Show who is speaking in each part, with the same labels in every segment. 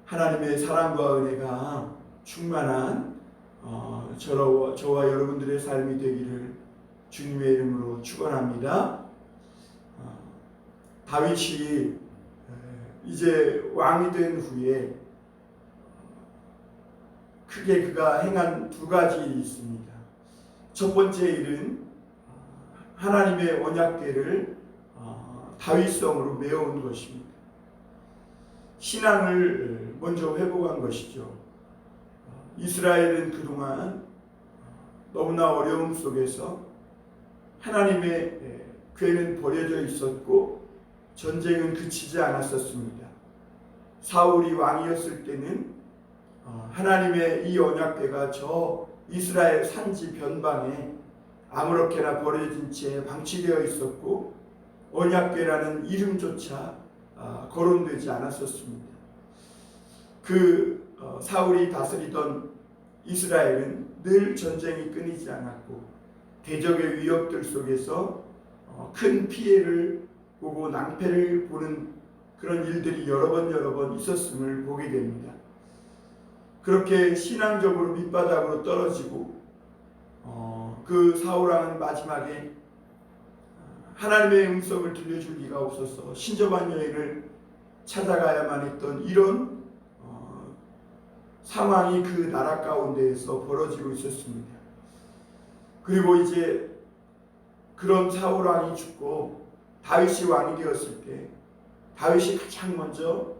Speaker 1: 하나님의 사랑과 은혜가 충만한 저와 여러분들의 삶이 되기를 주님의 이름으로 축원합니다. 다윗이 이제 왕이 된 후에 크게 그가 행한 두 가지 일이 있습니다. 첫 번째 일은 하나님의 언약궤를 다윗성으로 메어온 것입니다. 신앙을 먼저 회복한 것이죠. 이스라엘은 그동안 너무나 어려움 속에서 하나님의 궤는 버려져 있었고 전쟁은 그치지 않았었습니다. 사울이 왕이었을 때는 하나님의 이 언약궤가 저 이스라엘 산지 변방에 아무렇게나 버려진 채 방치되어 있었고 언약궤라는 이름조차 거론되지 않았었습니다. 사울이 다스리던 이스라엘은 늘 전쟁이 끊이지 않았고 대적의 위협들 속에서 큰 피해를 보고 낭패를 보는 그런 일들이 여러 번 있었음을 보게 됩니다. 그렇게 신앙적으로 밑바닥으로 떨어지고 그 사울왕은 마지막에 하나님의 음성을 들려줄 리가 없어서 신접한 여인을 찾아가야만 했던 이런 상황이 그 나라 가운데에서 벌어지고 있었습니다. 그리고 이제 그런 사울왕이 죽고 다윗이 왕이 되었을 때 다윗이 가장 먼저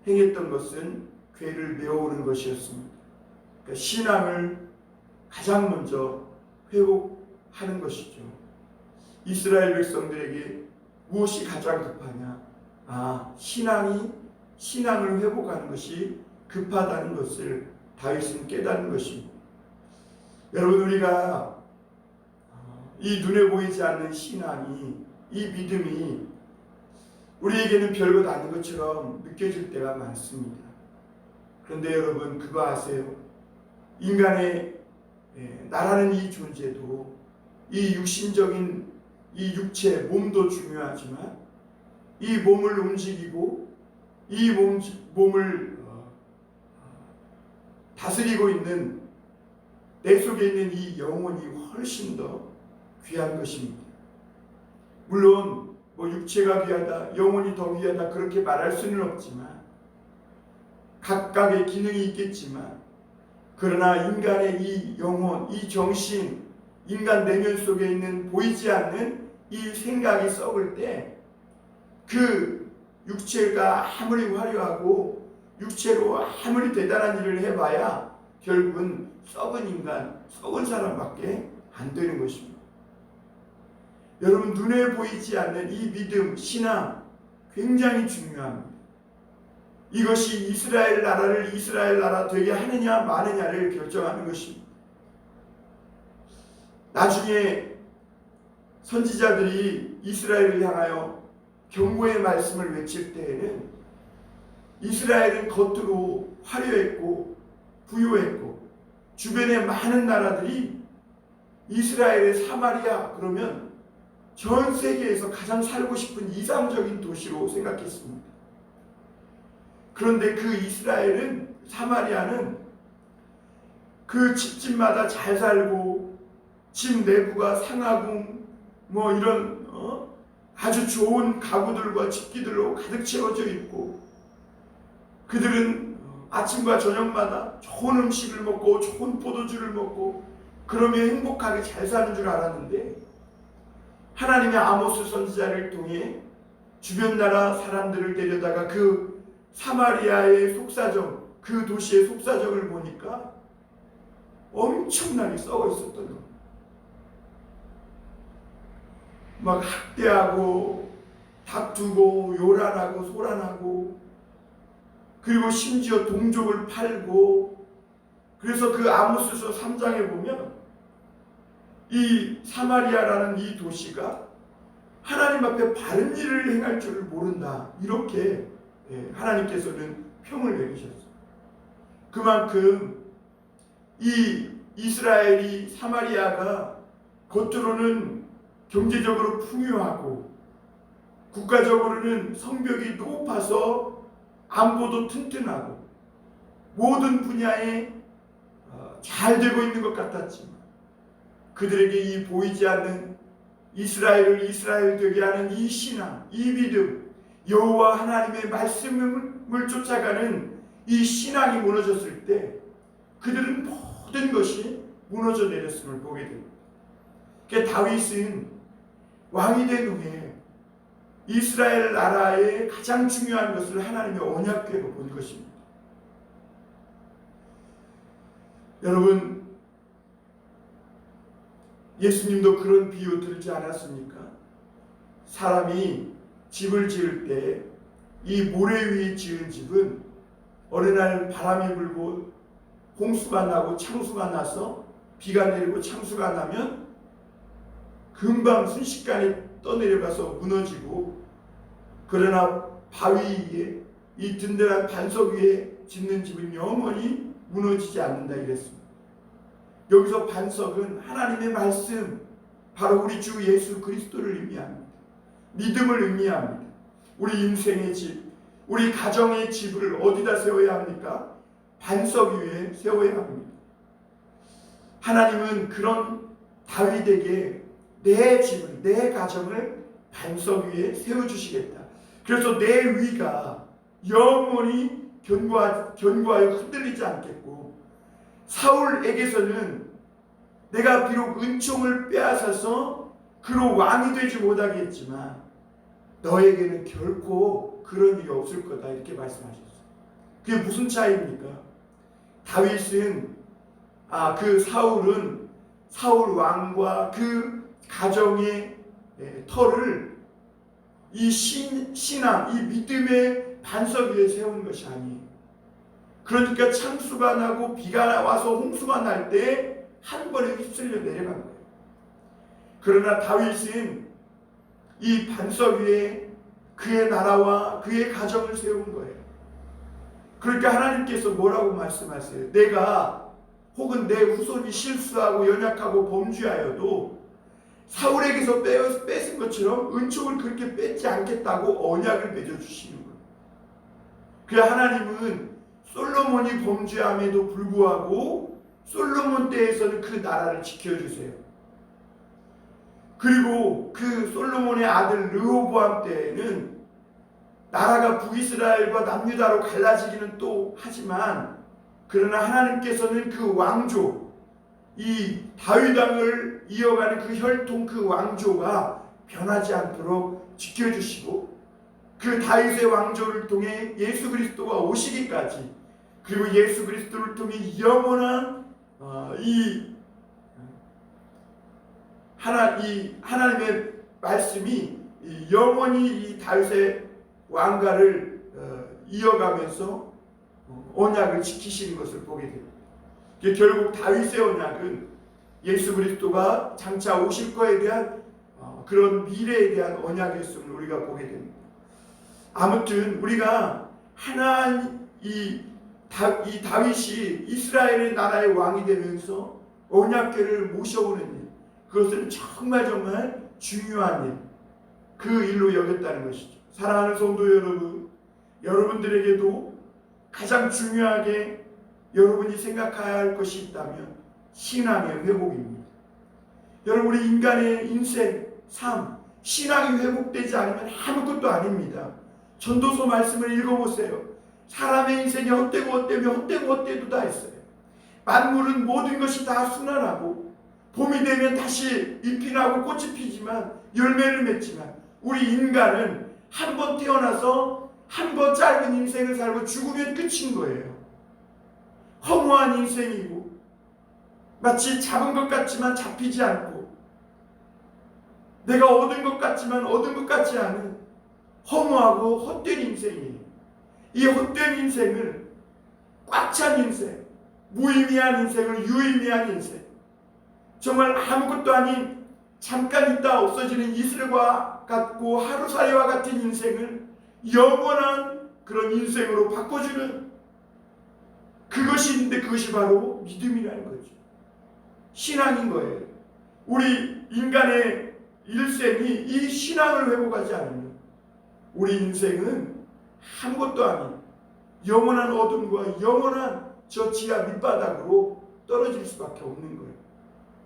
Speaker 1: 행했던 것은 궤를 메어오는 것이었습니다. 그러니까 신앙을 가장 먼저 회복하는 것이죠. 이스라엘 백성들에게 무엇이 가장 급하냐? 신앙을 회복하는 것이 급하다는 것을 다윗은 깨달은 것입니다. 여러분, 우리가 이 눈에 보이지 않는 신앙이, 이 믿음이 우리에게는 별것 아닌 것처럼 느껴질 때가 많습니다. 그런데 여러분, 그거 아세요? 인간의 나라는 이 존재도 이 육신적인 이 육체, 몸도 중요하지만 이 몸을 움직이고 이 몸을 다스리고 있는 내 속에 있는 이 영혼이 훨씬 더 귀한 것입니다. 물론 육체가 귀하다, 영혼이 더 귀하다 그렇게 말할 수는 없지만 각각의 기능이 있겠지만 그러나 인간의 이 영혼, 이 정신, 인간 내면 속에 있는 보이지 않는 이 생각이 썩을 때 그 육체가 아무리 화려하고 육체로 아무리 대단한 일을 해봐야 결국은 썩은 인간, 썩은 사람밖에 안 되는 것입니다. 여러분, 눈에 보이지 않는 이 믿음, 신앙 굉장히 중요합니다. 이것이 이스라엘 나라를 이스라엘 나라 되게 하느냐 마느냐를 결정하는 것입니다. 나중에 선지자들이 이스라엘을 향하여 경고의 말씀을 외칠 때에는 이스라엘은 겉으로 화려했고 부유했고 주변의 많은 나라들이 이스라엘의 사마리아 그러면 전 세계에서 가장 살고 싶은 이상적인 도시로 생각했습니다. 그런데 그 이스라엘은, 사마리아는 그 집집마다 잘 살고 집 내부가 상하궁 이런 아주 좋은 가구들과 집기들로 가득 채워져 있고 그들은 아침과 저녁마다 좋은 음식을 먹고 좋은 포도주를 먹고 그러며 행복하게 잘 사는 줄 알았는데 하나님의 아모스 선지자를 통해 주변 나라 사람들을 데려다가 그 사마리아의 속사정, 그 도시의 속사정을 보니까 엄청나게 썩어 있었던 겁니다. 막 학대하고 다투고 요란하고 소란하고 그리고 심지어 동족을 팔고 그래서 그 아모스서 3장에 보면 이 사마리아라는 이 도시가 하나님 앞에 바른 일을 행할 줄을 모른다 이렇게 하나님께서는 평을 내리셨어요. 그만큼 이 이스라엘이 사마리아가 겉으로는 경제적으로 풍요하고 국가적으로는 성벽이 높아서 안보도 튼튼하고 모든 분야에 잘 되고 있는 것 같았지만 그들에게 이 보이지 않는 이스라엘을 이스라엘 되게 하는 이 신앙, 이 믿음, 여호와 하나님의 말씀을 쫓아가는 이 신앙이 무너졌을 때 그들은 모든 것이 무너져 내렸음을 보게 됩니다. 그러니까 다윗은 왕이 된 후에 이스라엘 나라의 가장 중요한 것을 하나님의 언약궤로 본 것입니다. 여러분, 예수님도 그런 비유 들지 않았습니까? 사람이 집을 지을 때 이 모래 위에 지은 집은 어느 날 바람이 불고 홍수가 나고 창수가 나서 비가 내리고 창수가 나면 금방 순식간에 떠내려가서 무너지고, 그러나 바위 위에 이 든든한 반석 위에 짓는 집은 영원히 무너지지 않는다 이랬습니다. 여기서 반석은 하나님의 말씀, 바로 우리 주 예수 그리스도를 의미합니다. 믿음을 의미합니다. 우리 인생의 집, 우리 가정의 집을 어디다 세워야 합니까? 반석 위에 세워야 합니다. 하나님은 그런 다윗에게 내 집을, 내 가정을 반석 위에 세워주시겠다. 그래서 내 위가 영원히 견고하여 흔들리지 않겠고, 사울에게서는 내가 비록 은총을 빼앗아서 그로 왕이 되지 못하겠지만 너에게는 결코 그런 일이 없을 거다, 이렇게 말씀하셨어요. 그게 무슨 차이입니까? 다윗은 그 사울은 사울 왕과 그 가정의 터를 이 신앙, 이 믿음의 반석 위에 세운 것이 아니에요. 그러니까 창수가 나고 비가 와서 홍수가 날 때 한 번에 휩쓸려 내려간 거예요. 그러나 다윗은 이 반석 위에 그의 나라와 그의 가정을 세운 거예요. 그러니까 하나님께서 뭐라고 말씀하세요? 내가 혹은 내 후손이 실수하고 연약하고 범죄하여도 사울에게서 뺏은 것처럼 은총을 그렇게 뺏지 않겠다고 언약을 맺어주시는 거예요. 그래야 하나님은 솔로몬이 범죄함에도 불구하고 솔로몬 때에서는 그 나라를 지켜주세요. 그리고 그 솔로몬의 아들 르호보암 때에는 나라가 북이스라엘과 남유다로 갈라지기는 또 하지만, 그러나 하나님께서는 그 왕조, 이 다윗 왕을 이어가는 그 혈통, 그 왕조가 변하지 않도록 지켜주시고, 그 다윗의 왕조를 통해 예수 그리스도가 오시기까지, 그리고 예수 그리스도를 통해 영원한 이 하나님의 말씀이 영원히 이 다윗의 왕가를 이어가면서 언약을 지키시는 것을 보게 됩니다. 결국 다윗의 언약은 예수 그리스도가 장차 오실 것에 대한 그런 미래에 대한 언약이었음을 우리가 보게 됩니다. 아무튼 우리가 이 다윗이 이스라엘의 나라의 왕이 되면서 언약궤를 모셔오는 일, 그것은 정말 중요한 일, 그 일로 여겼다는 것이죠. 사랑하는 성도 여러분, 여러분들에게도 가장 중요하게 여러분이 생각해야 할 것이 있다면 신앙의 회복입니다. 여러분, 우리 인간의 인생, 삶, 신앙이 회복되지 않으면 아무것도 아닙니다. 전도서 말씀을 읽어보세요. 사람의 인생이 헛되고 다 있어요. 만물은 모든 것이 다 순환하고, 봄이 되면 다시 잎이 나고 꽃이 피지만, 열매를 맺지만, 우리 인간은 한 번 태어나서 한 번 짧은 인생을 살고 죽으면 끝인 거예요. 허무한 인생이고, 마치 잡은 것 같지만 잡히지 않고, 내가 얻은 것 같지만 얻은 것 같지 않은 허무하고 헛된 인생이에요. 이 헛된 인생을, 꽉 찬 인생, 무의미한 인생을 유의미한 인생, 정말 아무것도 아닌 잠깐 있다 없어지는 이슬과 같고 하루살이와 같은 인생을 영원한 그런 인생으로 바꿔주는, 그것이 있는데 그것이 바로 믿음이라는 거죠. 신앙인 거예요. 우리 인간의 일생이 이 신앙을 회복하지 않으면 우리 인생은 아무것도 아닌 영원한 어둠과 영원한 저 지하 밑바닥으로 떨어질 수밖에 없는 거예요.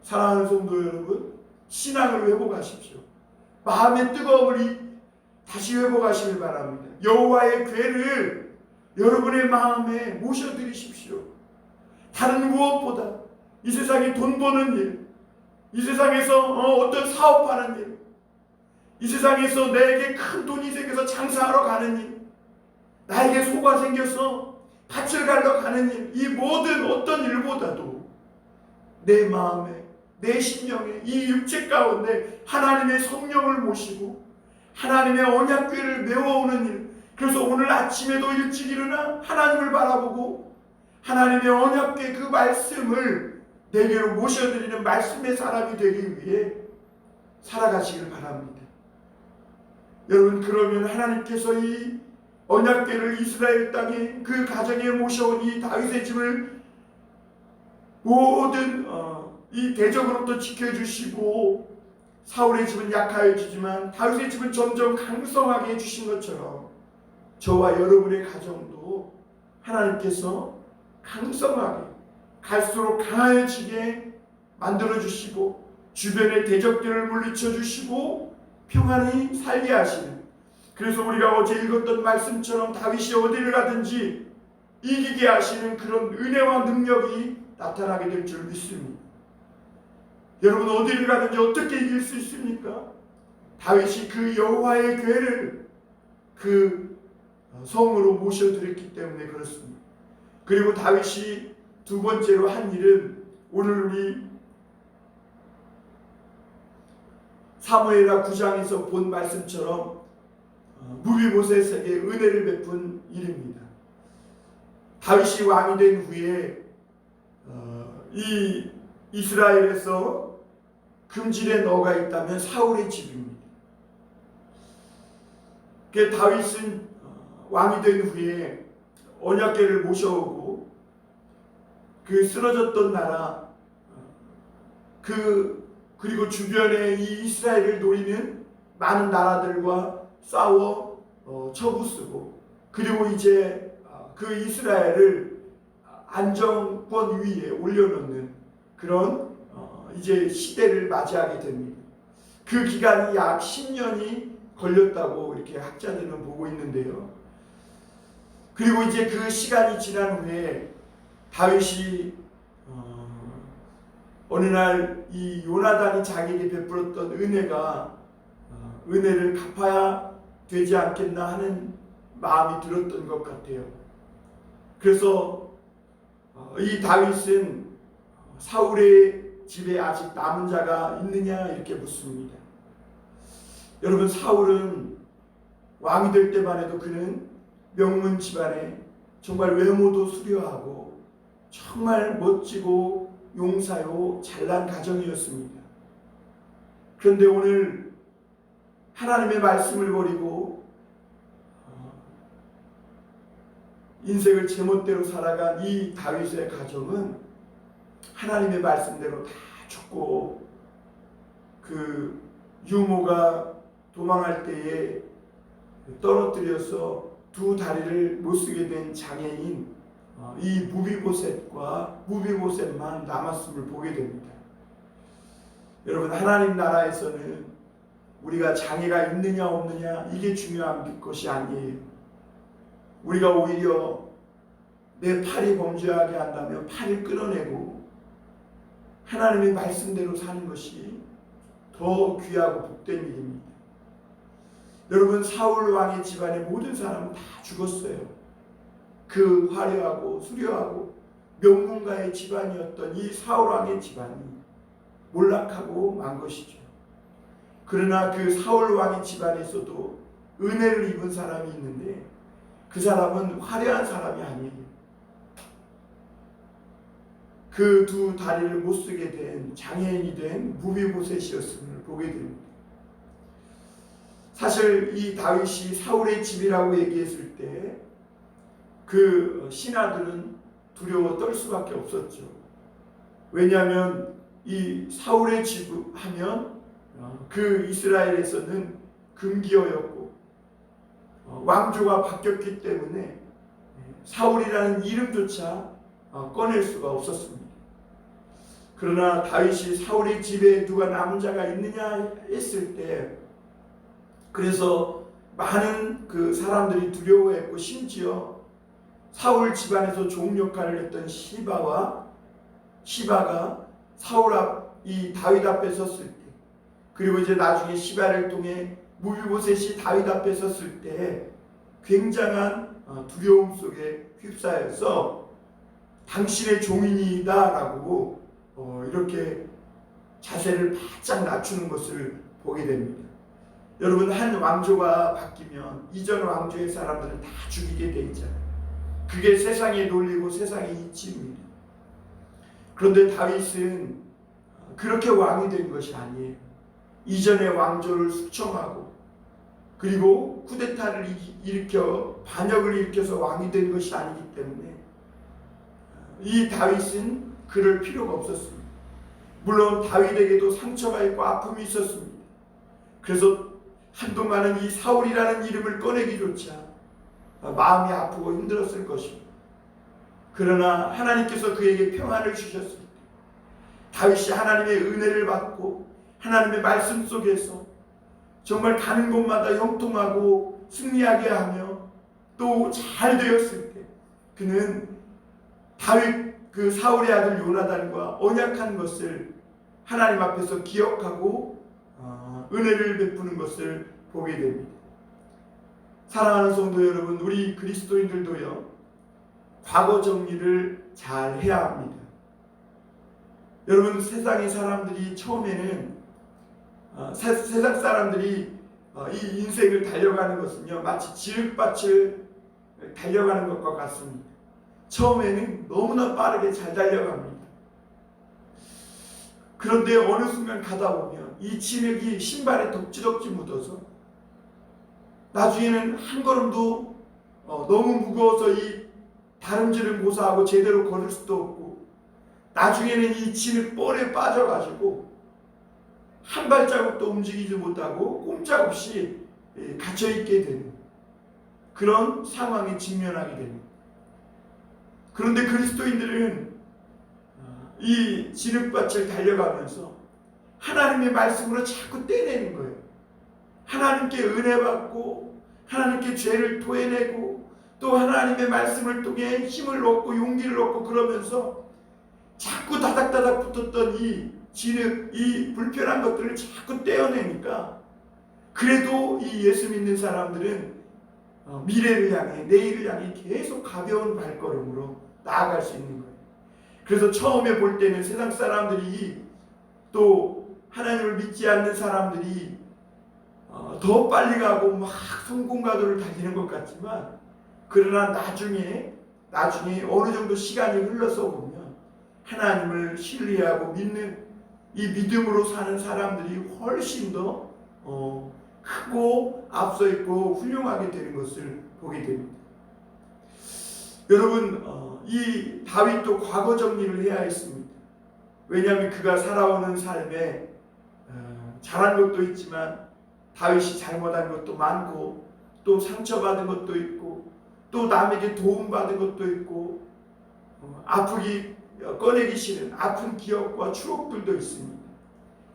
Speaker 1: 사랑하는 성도 여러분, 신앙을 회복하십시오. 마음의 뜨거움을 다시 회복하시길 바랍니다. 여호와의 궤를 여러분의 마음에 모셔드리십시오. 다른 무엇보다 이 세상에 돈 버는 일, 이 세상에서 어떤 사업하는 일, 이 세상에서 내게 큰 돈이 생겨서 장사하러 가는 일, 나에게 소가 생겨서 밭을 갈러 가는 일, 이 모든 어떤 일보다도 내 마음에, 내 심령에, 이 육체 가운데 하나님의 성령을 모시고 하나님의 언약궤를 메워오는 일. 그래서 오늘 아침에도 일찍 일어나 하나님을 바라보고 하나님의 언약궤 그 말씀을 내게로 모셔드리는 말씀의 사람이 되기 위해 살아가시길 바랍니다. 여러분, 그러면 하나님께서 이 언약궤를 이스라엘 땅에 그 가정에 모셔온 이 다윗의 집을 모든 이 대적으로부터 지켜주시고, 사울의 집은 약하여지지만 다윗의 집은 점점 강성하게 해주신 것처럼 저와 여러분의 가정도 하나님께서 강성하게, 갈수록 강하여지게 만들어주시고 주변의 대적들을 물리쳐주시고 평안히 살게 하시는, 그래서 우리가 어제 읽었던 말씀처럼 다윗이 어디를 가든지 이기게 하시는 그런 은혜와 능력이 나타나게 될 줄 믿습니다. 여러분, 어디를 가든지 어떻게 이길 수 있습니까? 다윗이 그 여호와의 궤를 그 성으로 모셔드렸기 때문에 그렇습니다. 그리고 다윗이 두 번째로 한 일은 오늘 우리 사무엘하 9장에서 본 말씀처럼 무비보셋에게 은혜를 베푼 일입니다. 다윗이 왕이 된 후에 이 이스라엘에서 금질의 너가 있다면 사울의 집입니다. 그 다윗은 왕이 된 후에 언약궤를 모셔오고 그 쓰러졌던 나라 그리고 주변에 이 이스라엘을 노리는 많은 나라들과 싸워 처부수고, 그리고 이제 그 이스라엘을 안정권 위에 올려놓는 그런 이제 시대를 맞이하게 됩니다. 그 기간이 약 10년이 걸렸다고 이렇게 학자들은 보고 있는데요. 그리고 이제 그 시간이 지난 후에 다윗이 어느 날 이 요나단이 자기에게 베풀었던 은혜를 갚아야 되지 않겠나 하는 마음이 들었던 것 같아요. 그래서 이 다윗은 사울의 집에 아직 남은 자가 있느냐 이렇게 묻습니다. 여러분, 사울은 왕이 될 때만 해도 그는 명문 집안에 정말 외모도 수려하고 정말 멋지고 용사요 잘난 가정이었습니다. 그런데 오늘 하나님의 말씀을 버리고 인생을 제멋대로 살아간 이 다윗의 가정은 하나님의 말씀대로 다 죽고, 그 유모가 도망할 때에 떨어뜨려서 두 다리를 못 쓰게 된 장애인 이 무비보셋만 남았음을 보게 됩니다. 여러분, 하나님 나라에서는 우리가 장애가 있느냐 없느냐 이게 중요한 것이 아니에요. 우리가 오히려 내 팔이 범죄하게 한다면 팔을 끊어내고 하나님의 말씀대로 사는 것이 더 귀하고 복된 일입니다. 여러분, 사울 왕의 집안의 모든 사람은 다 죽었어요. 그 화려하고 수려하고 명문가의 집안이었던 이 사울 왕의 집안이 몰락하고 만 것이죠. 그러나 그 사울 왕의 집안에서도 은혜를 입은 사람이 있는데 그 사람은 화려한 사람이 아니에요. 그 두 다리를 못 쓰게 된 장애인이 된 무비보셋이었음을 보게 됩니다. 사실 이 다윗이 사울의 집이라고 얘기했을 때 그 신하들은 두려워 떨 수밖에 없었죠. 왜냐하면 이 사울의 집 하면 그 이스라엘에서는 금기어였고 왕조가 바뀌었기 때문에 사울이라는 이름조차 꺼낼 수가 없었습니다. 그러나 다윗이 사울의 집에 누가 남은 자가 있느냐 했을 때, 그래서 많은 그 사람들이 두려워했고, 심지어 사울 집안에서 종 역할을 했던 시바가 이 다윗 앞에 섰을 때, 그리고 이제 나중에 시바를 통해 무비보셋이 다윗 앞에 섰을 때 굉장한 두려움 속에 휩싸여서 당신의 종이니다라고 이렇게 자세를 바짝 낮추는 것을 보게 됩니다. 여러분, 한 왕조가 바뀌면 이전 왕조의 사람들은 다 죽이게 돼 있잖아요. 그게 세상의 논리고 세상의 이치입니다. 그런데 다윗은 그렇게 왕이 된 것이 아니에요. 이전의 왕조를 숙청하고, 그리고 쿠데타를 일으켜 반역을 일으켜서 왕이 된 것이 아니기 때문에 이 다윗은 그럴 필요가 없었습니다. 물론 다윗에게도 상처가 있고 아픔이 있었습니다. 그래서 한동안은 이 사울이라는 이름을 꺼내기조차 마음이 아프고 힘들었을 것입니다. 그러나 하나님께서 그에게 평안을 주셨을 때, 다윗이 하나님의 은혜를 받고 하나님의 말씀 속에서 정말 가는 곳마다 형통하고 승리하게 하며 또 잘 되었을 때, 그는 그 사울의 아들 요나단과 언약한 것을 하나님 앞에서 기억하고 은혜를 베푸는 것을 보게 됩니다. 사랑하는 성도 여러분, 우리 그리스도인들도요, 과거 정리를 잘 해야 합니다. 여러분, 세상의 사람들이 처음에는 세상 사람들이 이 인생을 달려가는 것은요, 마치 지륵밭을 달려가는 것과 같습니다. 처음에는 너무나 빠르게 잘 달려갑니다. 그런데 어느 순간 가다 보면 이 진흙이 신발에 덕지덕지 묻어서 나중에는 한 걸음도 너무 무거워서 이 다름질을 고사하고 제대로 걸을 수도 없고, 나중에는 이 진흙 뻘에 빠져가지고 한 발자국도 움직이지 못하고 꼼짝없이 갇혀있게 되는 그런 상황에 직면하게 됩니다. 그런데 그리스도인들은 이 진흙밭을 달려가면서 하나님의 말씀으로 자꾸 떼내는 거예요. 하나님께 은혜 받고 하나님께 죄를 토해내고 또 하나님의 말씀을 통해 힘을 얻고 용기를 얻고, 그러면서 자꾸 다닥다닥 붙었던 이 진흙, 이 불편한 것들을 자꾸 떼어내니까, 그래도 이 예수 믿는 사람들은 미래를 향해, 내일을 향해 계속 가벼운 발걸음으로 나아갈 수 있는 거예요. 그래서 처음에 볼 때는 세상 사람들이, 또 하나님을 믿지 않는 사람들이 더 빨리 가고 막 성공가도를 달리는 것 같지만, 그러나 나중에 어느 정도 시간이 흘러서 보면 하나님을 신뢰하고 믿는 이 믿음으로 사는 사람들이 훨씬 더 크고 앞서 있고 훌륭하게 되는 것을 보게 됩니다. 여러분, 이 다윗도 과거 정리를 해야 했습니다. 왜냐하면 그가 살아오는 삶에 잘한 것도 있지만 다윗이 잘못한 것도 많고, 또 상처받은 것도 있고, 또 남에게 도움받은 것도 있고, 아프기 꺼내기 싫은 아픈 기억과 추억들도 있습니다.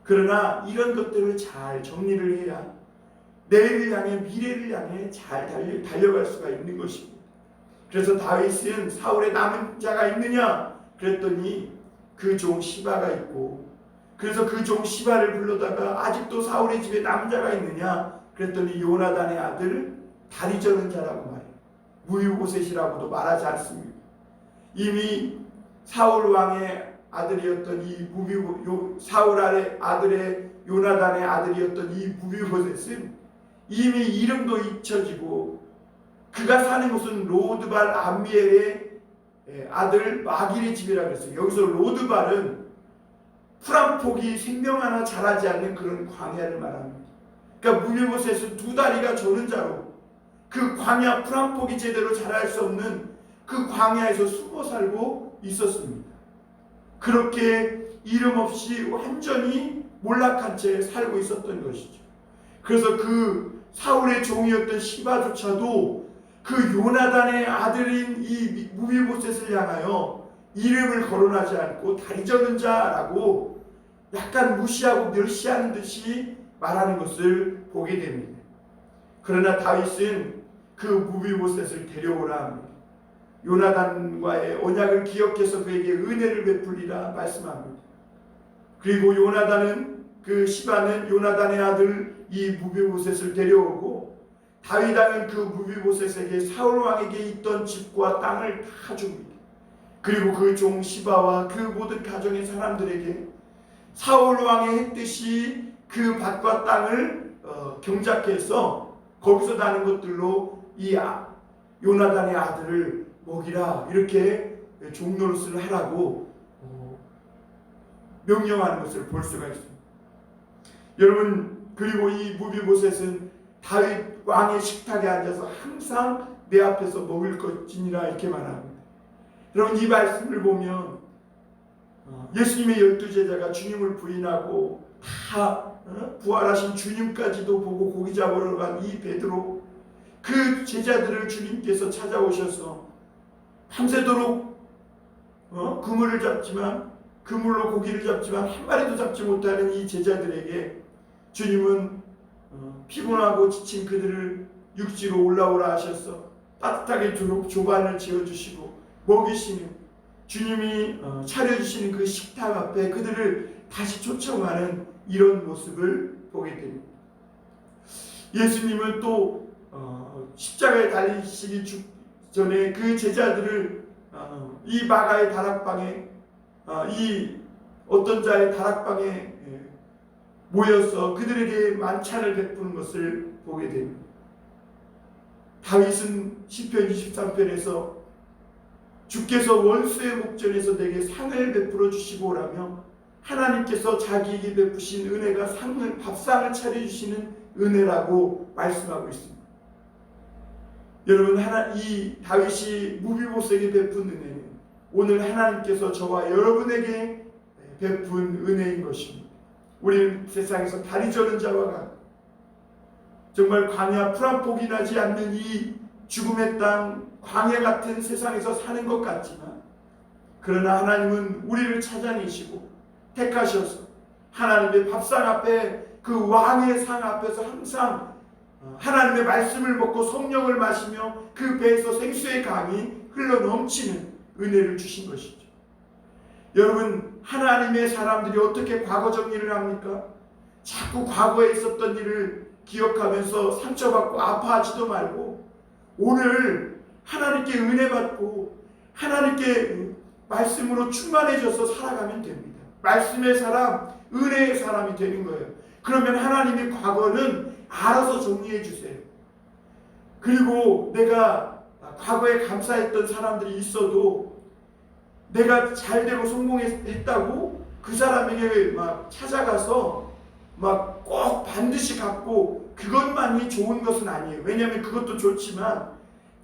Speaker 1: 그러나 이런 것들을 잘 정리를 해야 내일을 향해, 미래를 향해 잘 달려갈 수가 있는 것입니다. 그래서 다윗은 사울의 남은 자가 있느냐 그랬더니 그 종 시바가 있고, 그래서 그 종 시바를 불러다가 아직도 사울의 집에 남은 자가 있느냐 그랬더니 요나단의 아들 다리 저는 자라고 말해요. 무비보셋이라고도 말하지 않습니다. 이미 사울 왕의 아들이었던 사울 아들의 요나단의 아들이었던 이 무비보셋은 이미 이름도 잊혀지고, 그가 사는 곳은 로드발 암미엘의 아들 마길의 집이라고 했어요. 여기서 로드발은 풀 한 폭이 생명 하나 자라지 않는 그런 광야를 말합니다. 그러니까 무비보셋은 두 다리가 저는 자로 그 광야, 풀 한 폭이 제대로 자랄 수 없는 그 광야에서 숨어 살고 있었습니다. 그렇게 이름 없이 완전히 몰락한 채 살고 있었던 것이죠. 그래서 그 사울의 종이었던 시바조차도 그 요나단의 아들인 이 무비보셋을 향하여 이름을 거론하지 않고 다리 저는 자라고 약간 무시하고 멸시하는 듯이 말하는 것을 보게 됩니다. 그러나 다윗은 그 무비보셋을 데려오라 합니다. 요나단과의 언약을 기억해서 그에게 은혜를 베풀리라 말씀합니다. 그리고 요나단은 그 시바는 요나단의 아들 이 무비보셋을 데려오고 다윗 왕은 그 무비보셋에게 사울 왕에게 있던 집과 땅을 다 줍니다. 그리고 그 종 시바와 그 모든 가정의 사람들에게 사울 왕의 했듯이 그 밭과 땅을 경작해서 거기서 나는 것들로 이 요나단의 아들을 먹이라, 이렇게 종노릇을 하라고 명령하는 것을 볼 수가 있습니다. 여러분, 그리고 이 무비보셋은 다윗 왕의 식탁에 앉아서 항상 내 앞에서 먹을 것이니라 이렇게 말합니다. 여러분, 이 말씀을 보면 예수님의 12제자가 주님을 부인하고 다 부활하신 주님까지도 보고 고기 잡으러 간 이 베드로, 그 제자들을 주님께서 찾아오셔서 밤새도록 그물을 잡지만, 그물로 고기를 잡지만 한 마리도 잡지 못하는 이 제자들에게 주님은 피곤하고 지친 그들을 육지로 올라오라 하셔서 따뜻하게 조반을 지어주시고 먹이시는, 주님이 차려주시는 그 식탁 앞에 그들을 다시 초청하는 이런 모습을 보게 됩니다. 예수님은 또 십자가에 달리시기 전에 그 제자들을 이 마가의 다락방에, 이 어떤 자의 다락방에 모여서 그들에게 만찬을 베푸는 것을 보게 됩니다. 다윗은 시편 23편에서 주께서 원수의 목전에서 내게 상을 베풀어 주시고라며 하나님께서 자기에게 베푸신 은혜가 밥상을 차려주시는 은혜라고 말씀하고 있습니다. 여러분, 이 다윗이 무비보셋에게 베푼 은혜는 오늘 하나님께서 저와 여러분에게 베푼 은혜인 것입니다. 우리는 세상에서 다리 저는 자와 같고 정말 광야 풀 한 폭이 나지 않는 이 죽음의 땅 광야 같은 세상에서 사는 것 같지만, 그러나 하나님은 우리를 찾아내시고 택하셔서 하나님의 밥상 앞에, 그 왕의 상 앞에서 항상 하나님의 말씀을 먹고 성령을 마시며 그 배에서 생수의 강이 흘러넘치는 은혜를 주신 것이죠. 여러분, 하나님의 사람들이 어떻게 과거 정리를 합니까? 자꾸 과거에 있었던 일을 기억하면서 상처받고 아파하지도 말고 오늘 하나님께 은혜 받고 하나님께 말씀으로 충만해져서 살아가면 됩니다. 말씀의 사람, 은혜의 사람이 되는 거예요. 그러면 하나님의 과거는 알아서 정리해 주세요. 그리고 내가 과거에 감사했던 사람들이 있어도 내가 잘되고 성공했다고 그 사람에게 막 찾아가서 막 꼭 반드시 갚고 그것만이 좋은 것은 아니에요. 왜냐하면 그것도 좋지만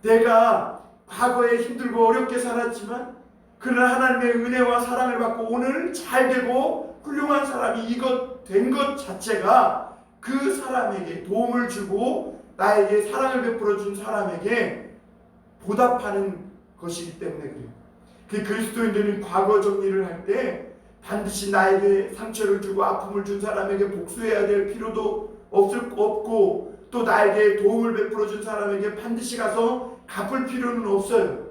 Speaker 1: 내가 과거에 힘들고 어렵게 살았지만 그러나 하나님의 은혜와 사랑을 받고 오늘 잘되고 훌륭한 사람이 이것 된 것 자체가 그 사람에게 도움을 주고 나에게 사랑을 베풀어 준 사람에게 보답하는 것이기 때문에 그래요. 그 그리스도인들은 과거 정리를 할 때 반드시 나에게 상처를 주고 아픔을 준 사람에게 복수해야 될 필요도 없고 또 나에게 도움을 베풀어 준 사람에게 반드시 가서 갚을 필요는 없어요.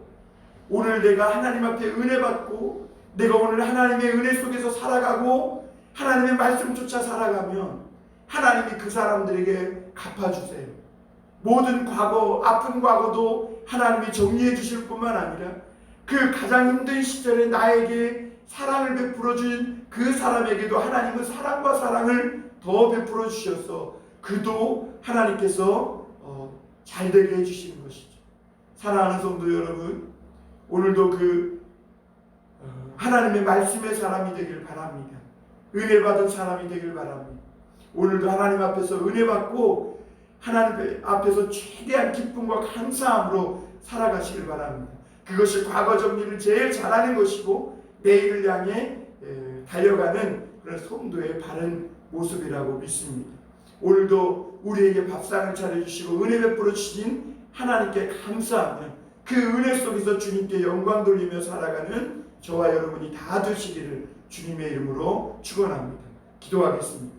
Speaker 1: 오늘 내가 하나님 앞에 은혜 받고 내가 오늘 하나님의 은혜 속에서 살아가고 하나님의 말씀 쫓아 살아가면 하나님이 그 사람들에게 갚아주세요. 모든 과거, 아픈 과거도 하나님이 정리해 주실 뿐만 아니라 그 가장 힘든 시절에 나에게 사랑을 베풀어 준 그 사람에게도 하나님은 사랑과 사랑을 더 베풀어 주셔서 그도 하나님께서 잘되게 해주시는 것이죠. 사랑하는 성도 여러분, 오늘도 하나님의 말씀의 사람이 되길 바랍니다. 은혜 받은 사람이 되길 바랍니다. 오늘도 하나님 앞에서 은혜 받고 하나님 앞에서 최대한 기쁨과 감사함으로 살아가시길 바랍니다. 그것이 과거 정리를 제일 잘하는 것이고 내일을 향해 달려가는 그런 성도의 바른 모습이라고 믿습니다. 오늘도 우리에게 밥상을 차려주시고 은혜 베풀어 주신 하나님께 감사하며 그 은혜 속에서 주님께 영광 돌리며 살아가는 저와 여러분이 다 되시기를 주님의 이름으로 축원합니다. 기도하겠습니다.